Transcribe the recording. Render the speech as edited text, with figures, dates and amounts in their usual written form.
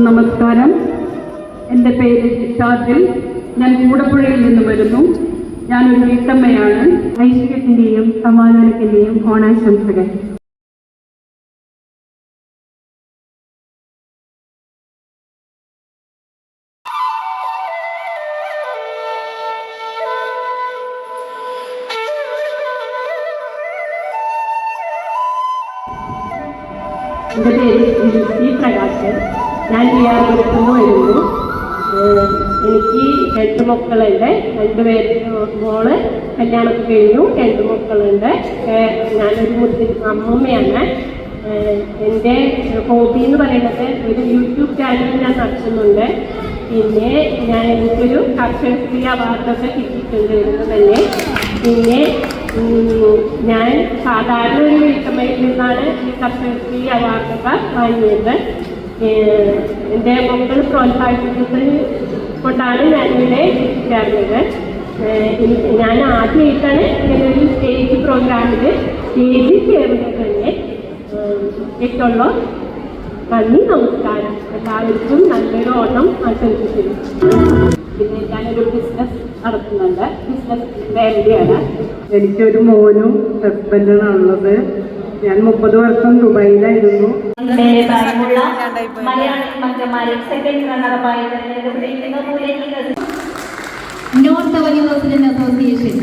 നമസ്കാരം. എൻ്റെ പേര് ഷാജിൽ. ഞാൻ കൂടപ്പുഴയിൽ നിന്ന് വരുന്നു. ഞാനൊരു വീട്ടമ്മയാണ്. ഐശ്വര്യത്തിൻ്റെയും സമാധാനത്തിൻ്റെയും ഓണാശംസകൾ. എൻ്റെ പേര് ശ്രീ പ്രകാശ്. ഞാൻ ചെയ്യാറുന്നു വരുന്നു. എനിക്ക് 2 മക്കളുണ്ട്. 2 പേര് മോള് കല്യാണമൊക്കെ കഴിഞ്ഞു. 2 മക്കളുണ്ട്. ഞാനൊരു അമ്മമ്മയാണ്. എൻ്റെ ഹോബി എന്ന് പറയുന്നത് ഒരു യൂട്യൂബ് ചാനൽ ഞാൻ നടത്തുന്നുണ്ട്. പിന്നെ എനിക്കൊരു കർഷകശ്രീ അവാർഡൊക്കെ കിട്ടിയിട്ടുണ്ട് എന്ന് തന്നെ. പിന്നെ ഞാൻ സാധാരണ ഒരു വീട്ടമ്മയിൽ നിന്നാണ് ഈ കർഷകശ്രീ അവാർഡൊക്കെ വാങ്ങിയത്. എൻ്റെ മക്കൾ പ്രോത്സാഹിപ്പിക്കുന്നത് കൊണ്ടാണ് ഞാനിവിടെ ചേർന്നത്. ഞാൻ ആദ്യമായിട്ടാണ് ഇങ്ങനൊരു സ്റ്റേജ് പ്രോഗ്രാമിൽ സ്റ്റേജിൽ ചേർന്നത് തന്നെ. ഏറ്റവും നന്ദി, നമസ്കാരം. എല്ലാവർക്കും നല്ലൊരു ഓണം ആശംസിക്കുന്നു. പിന്നെ ഞാനൊരു ബിസിനസ് നടത്തുന്നുണ്ട്. ബിസിനസ് വേണ്ടിയാണ്. എനിക്കൊരു മോനും ഹസ്ബൻഡാണുള്ളത്. ഞാൻ 30 വർഷം ദുബായിലായിരുന്നു. North university association